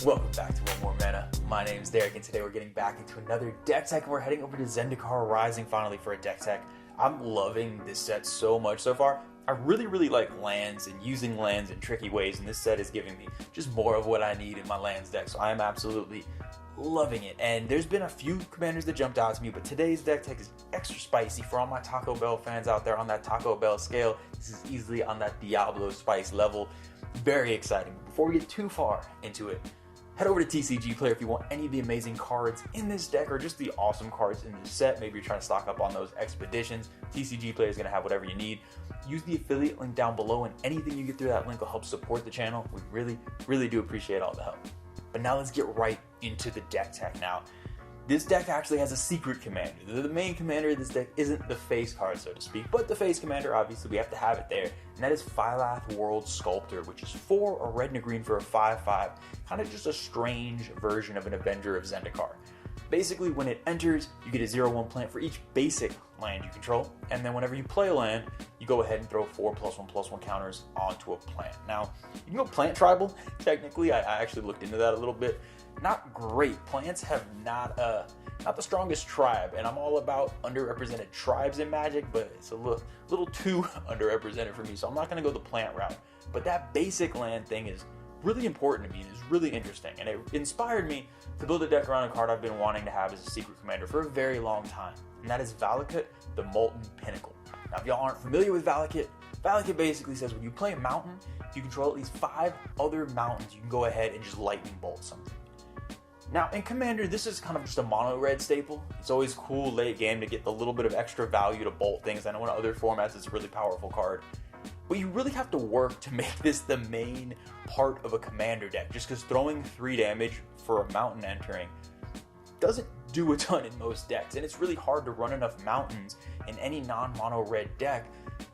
Welcome back to One More Mana. My name is Derik, and today we're getting back into another deck tech, and we're heading over to Zendikar Rising finally for a deck tech. I'm loving this set so much so far. I really like lands and using lands in tricky ways, and this set is giving me just more of what I need in my lands deck, so I am absolutely loving it. And there's been a few commanders that jumped out to me, but today's deck tech is extra spicy for all my Taco Bell fans out there on that Taco Bell scale. This is easily on that Diablo spice level. Very exciting. Before we get too far into it, head over to TCG Player if you want any of the amazing cards in this deck or just the awesome cards in this set. Maybe you're trying to stock up on those expeditions. TCG Player is going to have whatever you need. Use the affiliate link down below, and anything you get through that link will help support the channel. We really do appreciate all the help. But now let's get right into the deck tech now. This deck actually has a secret commander. The main commander of this deck isn't the face card, so to speak, but the face commander, obviously, we have to have it there. And that is Phylath World Sculptor, which is 4, a red and a green for a 5/5. Kind of just a strange version of an Avenger of Zendikar. Basically, when it enters, you get a 0/1 plant for each basic land you control, and then whenever you play a land, you go ahead and throw 4 +1/+1 counters onto a plant. Now, you can go plant tribal, technically. I actually looked into that a little bit. Not great. Plants have not the strongest tribe, and I'm all about underrepresented tribes in Magic, but it's a little too underrepresented for me, so I'm not going to go the plant route. But that basic land thing is really important to me, and it's really interesting, and it inspired me to build a deck around a card I've been wanting to have as a secret commander for a very long time, and that is Valakut, the Molten Pinnacle. Now, if y'all aren't familiar with Valakut, Valakut basically says when you play a mountain, if you control at least 5 other mountains, you can go ahead and just lightning bolt something. Now, in Commander, this is kind of just a mono-red staple. It's always cool late game to get the little bit of extra value to bolt things. I know in other formats it's a really powerful card. But you really have to work to make this the main part of a Commander deck, just because throwing 3 damage for a mountain entering doesn't do a ton in most decks. And it's really hard to run enough mountains in any non-mono red deck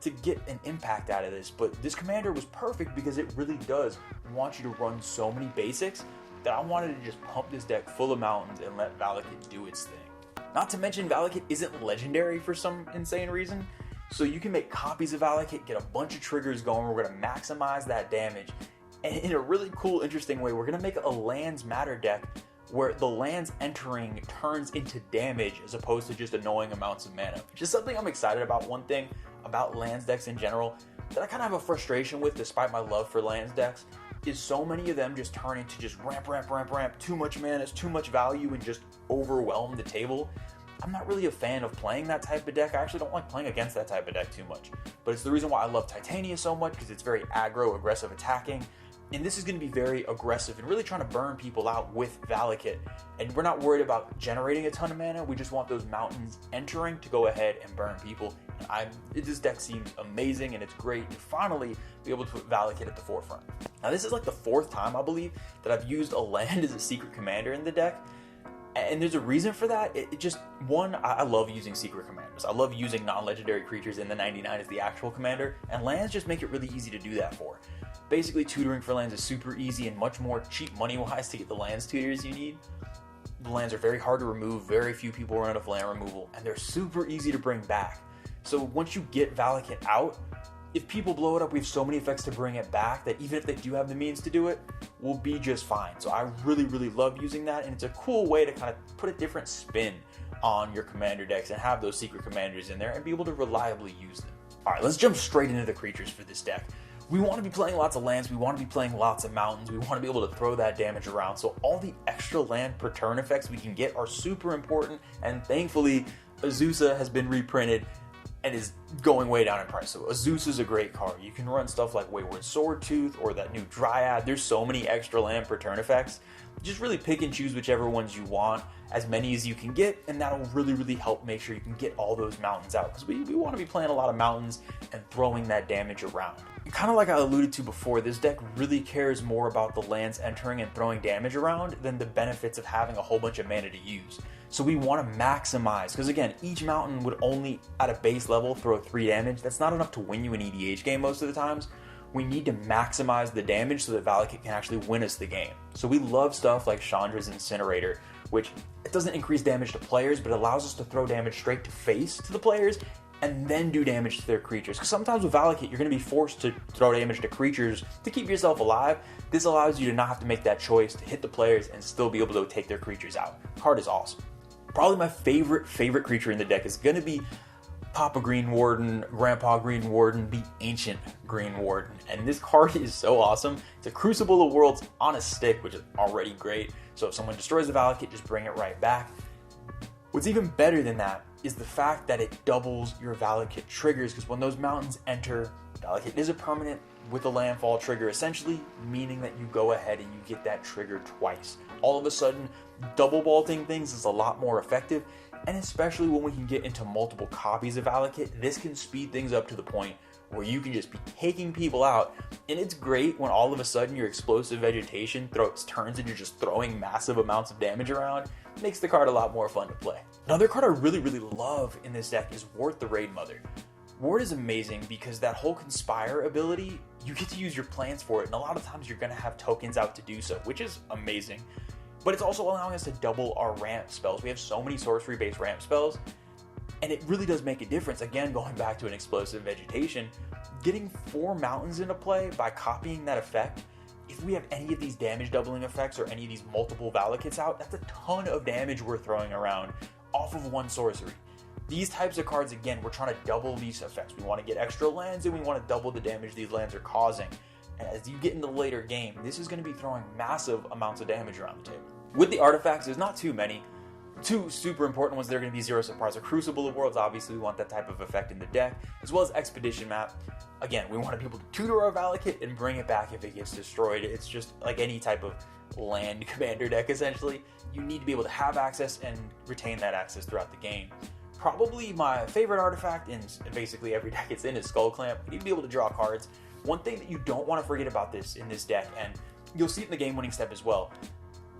to get an impact out of this. But this Commander was perfect because it really does want you to run so many basics that I wanted to just pump this deck full of mountains and let Valakut do its thing. Not to mention, Valakut isn't legendary for some insane reason, so you can make copies of Valakut, get a bunch of triggers going. We're going to maximize that damage, and in a really cool, interesting way, we're going to make a lands matter deck where the lands entering turns into damage as opposed to just annoying amounts of mana, which is something I'm excited about. One thing about lands decks in general that I kind of have a frustration with, despite my love for lands decks, is so many of them just turn into just ramp, too much mana, too much value, and just overwhelm the table. I'm not really a fan of playing that type of deck. I actually don't like playing against that type of deck too much. But it's the reason why I love Titania so much, because it's very aggro, aggressive attacking. And this is going to be very aggressive and really trying to burn people out with Valakut. And we're not worried about generating a ton of mana. We just want those mountains entering to go ahead and burn people. And this deck seems amazing, and it's great to finally be able to put Valakut at the forefront. Now, this is like the 4th time, I believe, that I've used a land as a secret commander in the deck. And there's a reason for that. I love using secret commanders. I love using non-legendary creatures in the 99 as the actual commander, and lands just make it really easy to do that for. Basically, tutoring for lands is super easy and much more cheap money-wise to get the lands tutors you need. The lands are very hard to remove, very few people run out of land removal, and they're super easy to bring back. So once you get Valakut out, if people blow it up, we have so many effects to bring it back that even if they do have the means to do it, we'll be just fine. So I really love using that, and it's a cool way to kind of put a different spin on your commander decks and have those secret commanders in there and be able to reliably use them. Alright, let's jump straight into the creatures for this deck. We want to be playing lots of lands, we want to be playing lots of mountains, we want to be able to throw that damage around, so all the extra land per turn effects we can get are super important, and thankfully, Azusa has been reprinted and is going way down in price. So Azusa is a great card. You can run stuff like Wayward Swordtooth or that new Dryad. There's so many extra land per turn effects. Just really pick and choose whichever ones you want, as many as you can get, and that'll really help make sure you can get all those mountains out, because we want to be playing a lot of mountains and throwing that damage around. And kind of like I alluded to before, this deck really cares more about the lands entering and throwing damage around than the benefits of having a whole bunch of mana to use. So we want to maximize, because again, each mountain would only, at a base level, throw 3 damage. That's not enough to win you an EDH game most of the times. We need to maximize the damage so that Valakut can actually win us the game. So we love stuff like Chandra's Incinerator, which it doesn't increase damage to players, but it allows us to throw damage straight to face to the players and then do damage to their creatures. Because sometimes with Valakut, you're going to be forced to throw damage to creatures to keep yourself alive. This allows you to not have to make that choice to hit the players and still be able to take their creatures out. The card is awesome. Probably my favorite creature in the deck is going to be Papa Green Warden, Grandpa Green Warden, the Ancient Green Warden. And this card is so awesome. It's a Crucible of Worlds on a stick, which is already great. So if someone destroys the Valakut, just bring it right back. What's even better than that is the fact that it doubles your Valakut triggers, because when those mountains enter, Valakut is a permanent with a landfall trigger, essentially meaning that you go ahead and you get that trigger twice. All of a sudden, double bolting things is a lot more effective, and especially when we can get into multiple copies of Valakut, this can speed things up to the point where you can just be taking people out. And it's great when all of a sudden your explosive vegetation turns into just throwing massive amounts of damage around. It makes the card a lot more fun to play. Another card I really love in this deck is Wart the Raid Mother. Wart is amazing because that whole Conspire ability, you get to use your plans for it, and a lot of times you're going to have tokens out to do so, which is amazing. But it's also allowing us to double our ramp spells. We have so many sorcery-based ramp spells, and it really does make a difference. Again, going back to an explosive vegetation, getting 4 mountains into play by copying that effect. If we have any of these damage doubling effects or any of these multiple Valakuts out, that's a ton of damage we're throwing around off of one sorcery. These types of cards, again, we're trying to double these effects. We want to get extra lands, and we want to double the damage these lands are causing. And as you get into the later game, this is going to be throwing massive amounts of damage around the table. With the artifacts, there's not too many. 2 super important ones that are going to be 0 surprise. A Crucible of Worlds, obviously we want that type of effect in the deck, as well as Expedition Map. Again, we want to be able to tutor our Valakut and bring it back if it gets destroyed. It's just like any type of land commander deck, essentially. You need to be able to have access and retain that access throughout the game. Probably my favorite artifact in basically every deck it's in is Skull Clamp. You need to be able to draw cards. One thing that you don't want to forget about in this deck, and you'll see it in the game winning step as well,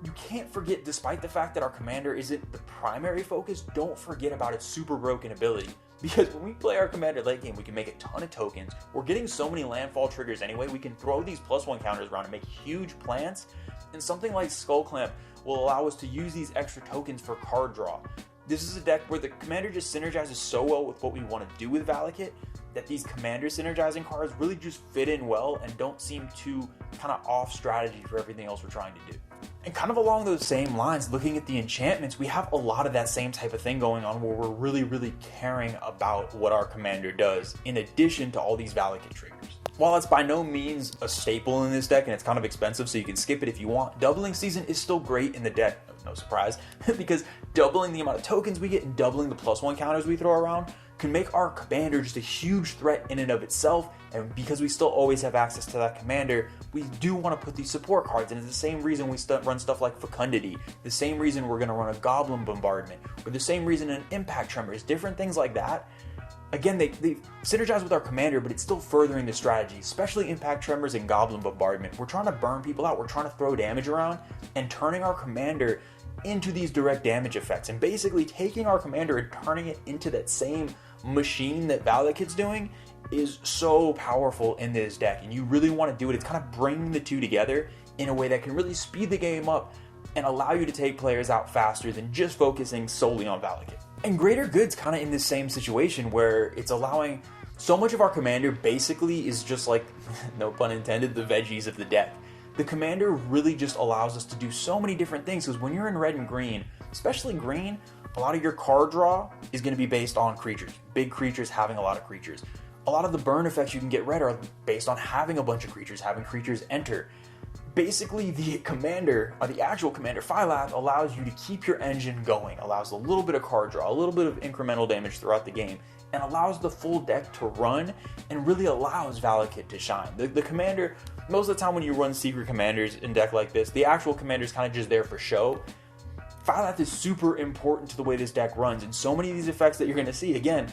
you can't forget, despite the fact that our commander isn't the primary focus, don't forget about its super broken ability. Because when we play our commander late game, we can make a ton of tokens. We're getting so many landfall triggers anyway, we can throw these +1 counters around and make huge plants. And something like Skull Clamp will allow us to use these extra tokens for card draw. This is a deck where the commander just synergizes so well with what we want to do with Valakut that these commander synergizing cards really just fit in well and don't seem too kind of off strategy for everything else we're trying to do. And kind of along those same lines, looking at the enchantments, we have a lot of that same type of thing going on where we're really caring about what our commander does, in addition to all these Valakut triggers. While it's by no means a staple in this deck and it's kind of expensive so you can skip it if you want, Doubling Season is still great in the deck, no surprise, because doubling the amount of tokens we get and doubling the +1 counters we throw around can make our commander just a huge threat in and of itself. And because we still always have access to that commander, we do want to put these support cards, and it's the same reason we run stuff like Fecundity, the same reason we're going to run a Goblin Bombardment, or the same reason an Impact Tremors, different things like that. Again, they synergize with our commander, but it's still furthering the strategy, especially Impact Tremors and Goblin Bombardment. We're trying to burn people out, we're trying to throw damage around, and turning our commander into these direct damage effects, and basically taking our commander and turning it into that same machine that Valakut's doing is so powerful in this deck, and you really want to do it. It's kind of bringing the two together in a way that can really speed the game up and allow you to take players out faster than just focusing solely on Valakut. And Greater Good's kind of in this same situation where it's allowing so much of our commander basically is just like, no pun intended, the veggies of the deck. The commander really just allows us to do so many different things, because when you're in red and green, especially green, a lot of your card draw is going to be based on creatures. Big creatures having a lot of creatures. A lot of the burn effects you can get red are based on having a bunch of creatures, having creatures enter. Basically, the commander, or the actual commander, Phylath, allows you to keep your engine going, allows a little bit of card draw, a little bit of incremental damage throughout the game, and allows the full deck to run, and really allows Valakut to shine. The commander, most of the time when you run secret commanders in a deck like this, the actual commander is kind of just there for show. Phylath is super important to the way this deck runs, and so many of these effects that you're going to see, again,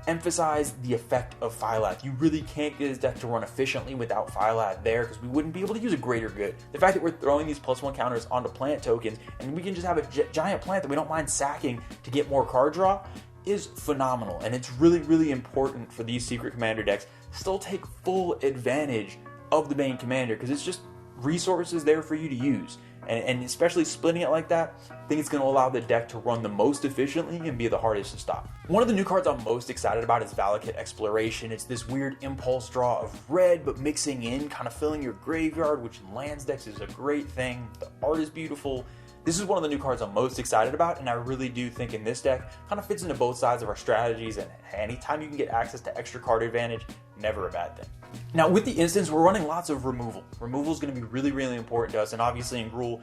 emphasize the effect of Phylath. You really can't get this deck to run efficiently without Phylath there, because we wouldn't be able to use a Greater Good. The fact that we're throwing these +1 counters onto plant tokens, and we can just have a giant plant that we don't mind sacking to get more card draw, is phenomenal. And it's really important for these secret commander decks to still take full advantage of the main commander, because it's just resources there for you to use. And especially splitting it like that, I think it's going to allow the deck to run the most efficiently and be the hardest to stop. One of the new cards I'm most excited about is Valakut Exploration. It's this weird impulse draw of red, but mixing in, kind of filling your graveyard, which in lands decks is a great thing. The art is beautiful. This is one of the new cards I'm most excited about, and I really do think in this deck kind of fits into both sides of our strategies, and anytime you can get access to extra card advantage, never a bad thing. Now with the instants, we're running lots of removal. Removal is going to be really, really important to us, and obviously in Gruul,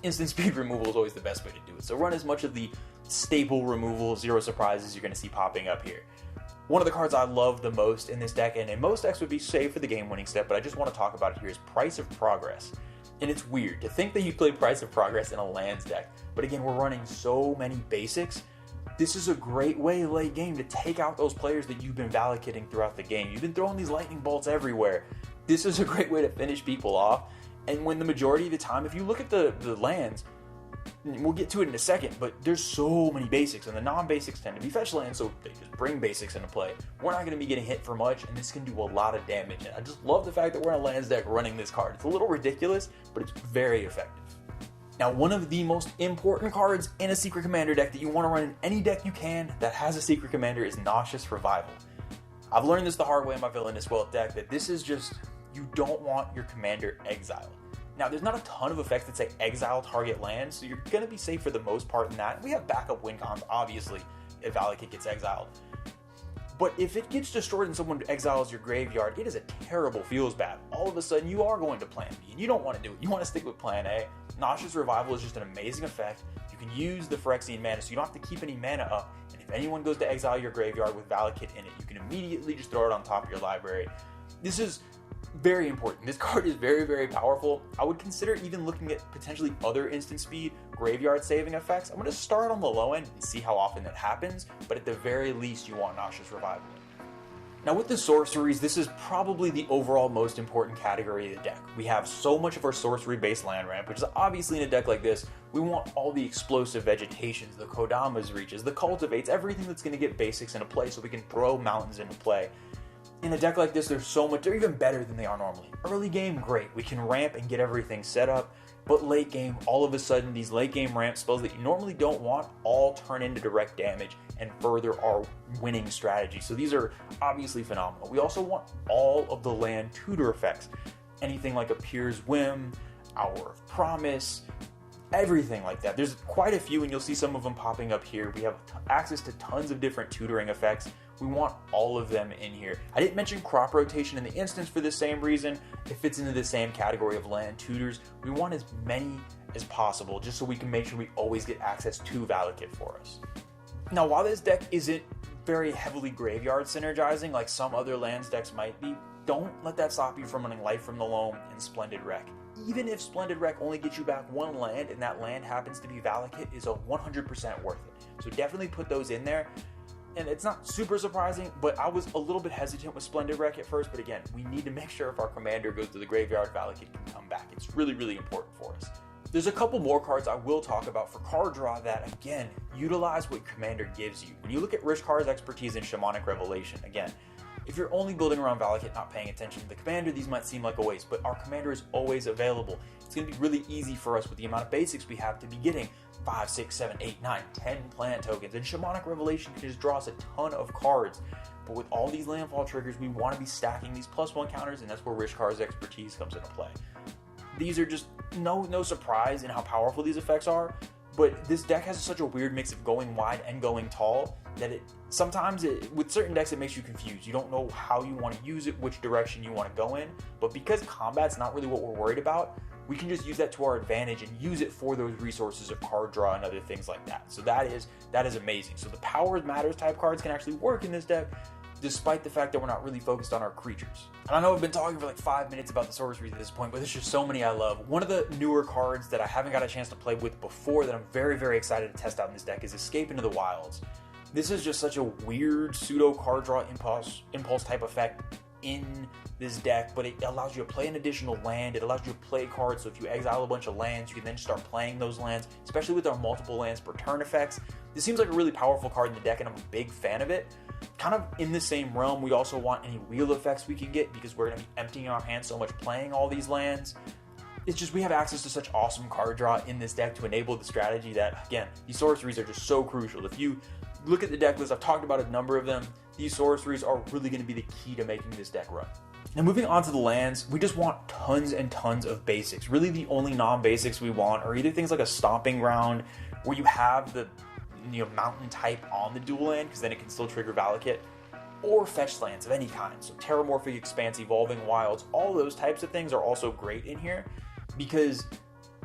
instant speed removal is always the best way to do it. So run as much of the staple removal, zero surprises you're going to see popping up here. One of the cards I love the most in this deck, and in most decks would be safe for the game-winning step, but I just want to talk about it here, is Price of Progress. And it's weird to think that you play Price of Progress in a lands deck, but again, we're running so many basics. This is a great way late game to take out those players that you've been Valakuting throughout the game. You've been throwing these lightning bolts everywhere. This is a great way to finish people off. And when the majority of the time, if you look at the lands, we'll get to it in a second, but there's so many basics, and the non-basics tend to be fetch lands, so they just bring basics into play. We're not going to be getting hit for much, and this can do a lot of damage. And I just love the fact that we're in a lands deck running this card. It's a little ridiculous, but it's very effective. Now, one of the most important cards in a Secret Commander deck that you want to run in any deck you can that has a Secret Commander is Nauseous Revival. I've learned this the hard way in my Villainous Wealth deck, that this is just, you don't want your commander exiled. Now, there's not a ton of effects that say exile target lands, so you're going to be safe for the most part in that. We have backup win cons, obviously, if Valakut gets exiled. But if it gets destroyed and someone exiles your graveyard, it is a terrible feels bad. All of a sudden, you are going to plan B, and you don't want to do it. You want to stick with plan A. Nauseous Revival is just an amazing effect. You can use the Phyrexian mana, so you don't have to keep any mana up. And if anyone goes to exile your graveyard with Valakut in it, you can immediately just throw it on top of your library. This is very important. This card is very, very powerful. I would consider even looking at potentially other instant speed graveyard saving effects. I'm going to start on the low end and see how often that happens, but at the very least you want Nauseous Revival. Now with the sorceries, this is probably the overall most important category of the deck. We have so much of our sorcery based land ramp, which is obviously in a deck like this, we want all the explosive vegetations, the Kodama's reaches, the cultivates, everything that's going to get basics into play so we can throw mountains into play. In a deck like this, there's so much, they're even better than they are normally. Early game, great, we can ramp and get everything set up, but late game, all of a sudden, these late game ramp spells that you normally don't want all turn into direct damage and further our winning strategy. So these are obviously phenomenal. We also want all of the land tutor effects. Anything like Appear's Whim, Hour of Promise, everything like that. There's quite a few, and you'll see some of them popping up here. We have access to tons of different tutoring effects. We want all of them in here. I didn't mention crop rotation in the instance for the same reason. It fits into the same category of land tutors. We want as many as possible just so we can make sure we always get access to Valakut for us. Now, while this deck isn't very heavily graveyard synergizing like some other lands decks might be, don't let that stop you from running Life from the Loam and Splendid Wreck. Even if Splendid Wreck only gets you back one land and that land happens to be Valakut, is a 100% worth it. So definitely put those in there. And it's not super surprising, but I was a little bit hesitant with Splendid Wreck at first, but again, we need to make sure if our commander goes to the graveyard, Valakut can come back. It's really, really important for us. There's a couple more cards I will talk about for card draw that, again, utilize what commander gives you. When you look at Rishkar's expertise in Shamanic Revelation, again, if you're only building around Valakut, not paying attention to the commander, these might seem like a waste, but our commander is always available. It's going to be really easy for us with the amount of basics we have to be getting 5, 6, 7, 8, 9, 10 plant tokens, and Shamanic Revelation can just draw us a ton of cards. But with all these landfall triggers, we want to be stacking these +1 counters, and that's where Rishkar's expertise comes into play. These are just no surprise in how powerful these effects are, but this deck has such a weird mix of going wide and going tall that sometimes with certain decks it makes you confused. You don't know how you want to use it, which direction you want to go in, but because combat's not really what we're worried about, we can just use that to our advantage and use it for those resources of card draw and other things like that. So that is amazing. So the Power Matters type cards can actually work in this deck, despite the fact that we're not really focused on our creatures. And I know I've been talking for like 5 minutes about the sorceries at this point, but there's just so many I love. One of the newer cards that I haven't got a chance to play with before that I'm very, very excited to test out in this deck is Escape into the Wilds. This is just such a weird pseudo card draw impulse type effect in this deck, but it allows you to play an additional land. It allows you to play cards, so if you exile a bunch of lands, you can then start playing those lands, especially with our multiple lands per turn effects. This seems like a really powerful card in the deck, and I'm a big fan of it. Kind of in the same realm, we also want any wheel effects we can get because we're going to be emptying our hands so much playing all these lands. it's just we have access to such awesome card draw in this deck to enable the strategy that, again, these sorceries are just so crucial. If you look at the deck list, I've talked about a number of them. These sorceries are really going to be the key to making this deck run. Now moving on to the lands, we just want tons and tons of basics. Really the only non-basics we want are either things like a Stomping Ground, where you have the mountain type on the dual land, because then it can still trigger Valakut, or fetch lands of any kind. So Terramorphic Expanse, Evolving Wilds, all those types of things are also great in here, because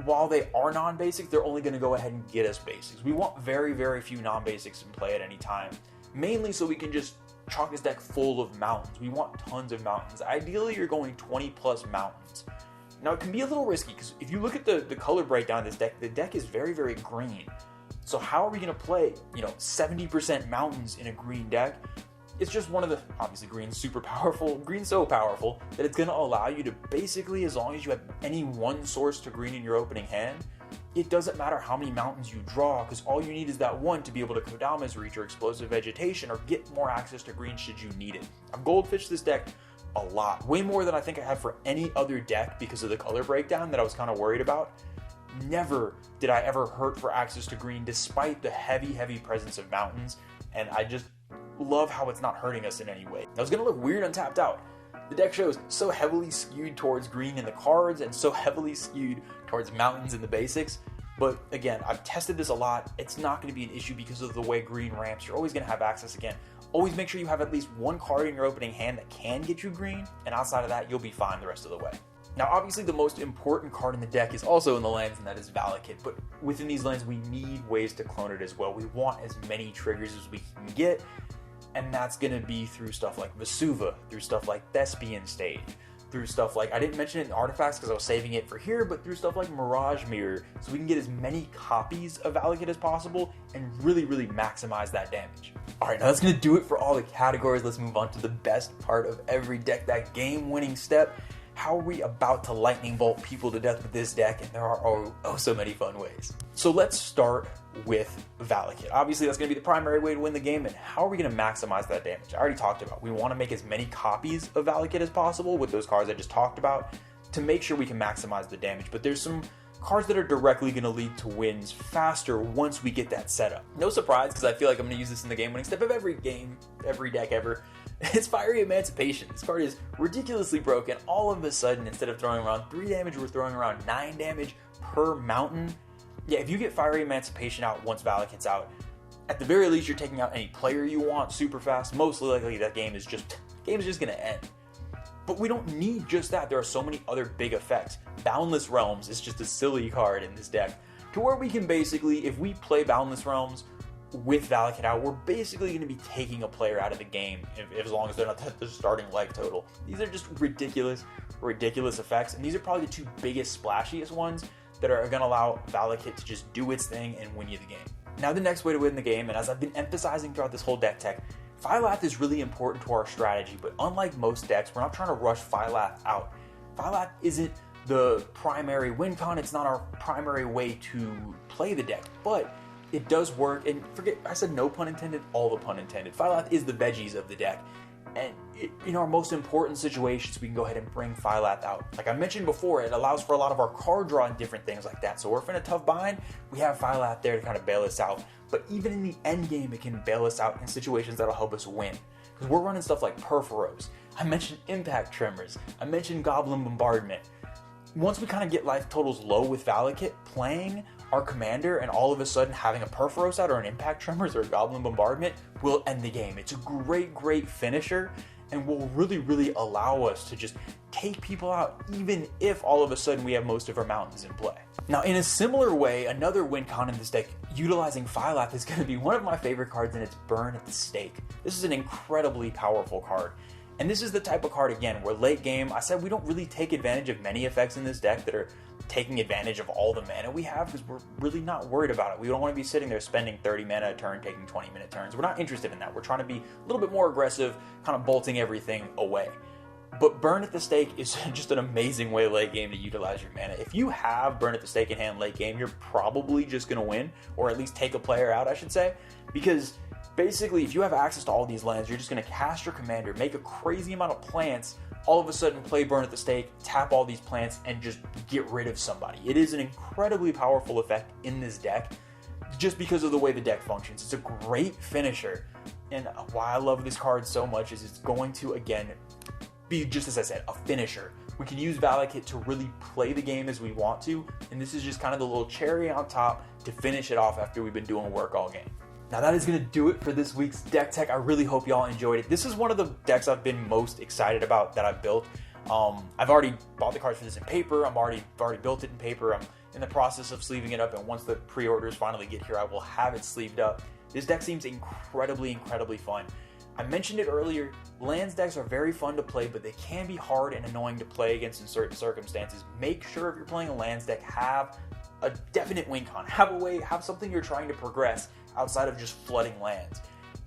while they are non-basic, they're only going to go ahead and get us basics. We want very, very few non-basics in play at any time, mainly so we can just chalk this deck full of mountains. We want tons of mountains. Ideally, you're going 20 plus mountains. Now, it can be a little risky, because if you look at the color breakdown of this deck, the deck is very, very green. So how are we going to play, 70% mountains in a green deck? It's just one of the, obviously green's super powerful, green's so powerful that it's going to allow you to basically, as long as you have any one source to green in your opening hand, it doesn't matter how many mountains you draw, because all you need is that one to be able to Kodama's Reach or Explosive Vegetation or get more access to green should you need it. I've goldfished this deck a lot, way more than I think I have for any other deck because of the color breakdown that I was kind of worried about. Never did I ever hurt for access to green despite the heavy, heavy presence of mountains, and I just love how it's not hurting us in any way. Now, it's going to look weird untapped out. The deck shows so heavily skewed towards green in the cards and so heavily skewed towards mountains in the basics. But again, I've tested this a lot. It's not going to be an issue because of the way green ramps. You're always going to have access again. Always make sure you have at least one card in your opening hand that can get you green, and outside of that, you'll be fine the rest of the way. Now, obviously, the most important card in the deck is also in the lands, and that is Valakut. But within these lands, we need ways to clone it as well. We want as many triggers as we can get, and that's going to be through stuff like Vesuva, through stuff like Thespian Stage, through stuff like, I didn't mention it in Artifacts because I was saving it for here, but through stuff like Mirage Mirror, so we can get as many copies of Valakut as possible and really, really maximize that damage. Alright, now that's going to do it for all the categories. Let's move on to the best part of every deck, that game-winning step. How are we about to lightning bolt people to death with this deck? And there are so many fun ways. So let's start with Valakut. Obviously, that's going to be the primary way to win the game, and how are we going to maximize that damage? I already talked about. We want to make as many copies of Valakut as possible with those cards I just talked about to make sure we can maximize the damage. But there's some cards that are directly going to lead to wins faster once we get that set up. No surprise, because I feel like I'm going to use this in the game-winning step of every game, every deck ever. It's Fiery Emancipation. This card is ridiculously broken. All of a sudden, instead of throwing around 3 damage, we're throwing around 9 damage per mountain. Yeah, if you get Fiery Emancipation out once Valakut's out, at the very least, you're taking out any player you want super fast. Most likely, that game is just going to end. But we don't need just that. There are so many other big effects. Boundless Realms is just a silly card in this deck, to where we can basically, if we play Boundless Realms with Valakut out, we're basically going to be taking a player out of the game, as long as they're not the starting life total. These are just ridiculous effects, and these are probably the 2 biggest, splashiest ones that are going to allow Valakut to just do its thing and win you the game. Now, the next way to win the game, and as I've been emphasizing throughout this whole deck tech, Phylath is really important to our strategy, but unlike most decks, we're not trying to rush Phylath out. Phylath isn't the primary win con, it's not our primary way to play the deck, but it does work, and forget, I said no pun intended, all the pun intended. Phylath is the veggies of the deck, and in our most important situations, we can go ahead and bring Phylath out. Like I mentioned before, it allows for a lot of our card draw and different things like that, so if we're in a tough bind, we have Phylath there to kind of bail us out. But even in the end game, it can bail us out in situations that'll help us win, because we're running stuff like Perforos. I mentioned Impact Tremors. I mentioned Goblin Bombardment. Once we kind of get life totals low with Valakut, playing our commander and all of a sudden having a Perforos out or an Impact Tremors or a Goblin Bombardment will end the game. It's a great, great finisher and will really, really allow us to just take people out, even if all of a sudden we have most of our mountains in play. Now, in a similar way, another win con in this deck utilizing Phylath is going to be one of my favorite cards, and it's Burn at the Stake. This is an incredibly powerful card. And this is the type of card, again, where late game, I said we don't really take advantage of many effects in this deck that are taking advantage of all the mana we have, because we're really not worried about it. We don't want to be sitting there spending 30 mana a turn, taking 20-minute turns. We're not interested in that. We're trying to be a little bit more aggressive, kind of bolting everything away. But Burn at the Stake is just an amazing way late game to utilize your mana. If you have Burn at the Stake in hand late game, you're probably just going to win, or at least take a player out, I should say, because basically, if you have access to all these lands, you're just going to cast your commander, make a crazy amount of plants, all of a sudden play Burn at the Stake, tap all these plants, and just get rid of somebody. It is an incredibly powerful effect in this deck just because of the way the deck functions. It's a great finisher, and why I love this card so much is it's going to, again, be, just as I said, a finisher. We can use Valakut to really play the game as we want to, and this is just kind of the little cherry on top to finish it off after we've been doing work all game. Now that is going to do it for this week's deck tech. I really hope y'all enjoyed it. This is one of the decks I've been most excited about that I've built. I've already bought the cards for this in paper. I've already built it in paper. I'm in the process of sleeving it up, and once the pre-orders finally get here, I will have it sleeved up. This deck seems incredibly fun. I mentioned it earlier, lands decks are very fun to play, but they can be hard and annoying to play against in certain circumstances. Make sure if you're playing a lands deck, have a definite win con. Have something you're trying to progress outside of just flooding lands.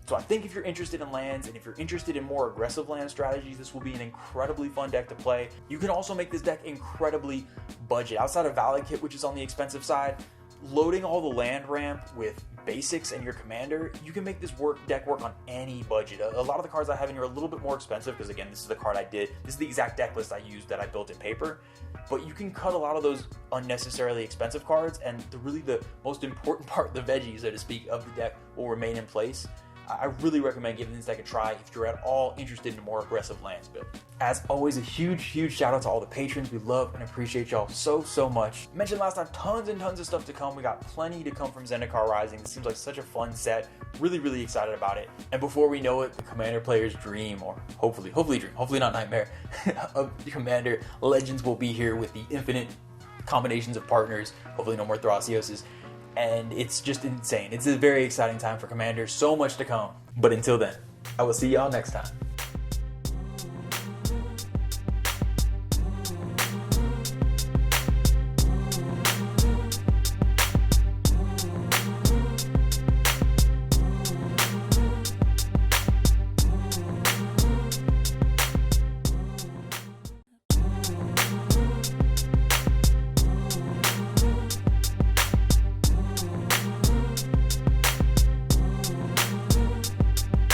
So I think if you're interested in lands, and if you're interested in more aggressive land strategies, this will be an incredibly fun deck to play. You can also make this deck incredibly budget. Outside of Valakut, which is on the expensive side, loading all the land ramp with basics and your commander, you can make this deck work on any budget. A lot of the cards I have in here are a little bit more expensive because, again, this is the card I did. This is the exact deck list I used that I built in paper. But you can cut a lot of those unnecessarily expensive cards, and the most important part, the veggie, so to speak, of the deck will remain in place. I really recommend giving this deck a try if you're at all interested in a more aggressive lands build. As always, a huge shout out to all the patrons. We love and appreciate y'all so much. Mentioned last time, tons and tons of stuff to come. We got plenty to come from Zendikar Rising. This seems like such a fun set. Really excited about it. And before we know it, the Commander player's dream, or hopefully dream, hopefully not nightmare, of the Commander Legends will be here with the infinite combinations of partners. Hopefully no more Thrasioses. And it's just insane. It's a very exciting time for Commander. So much to come. But until then, I will see y'all next time.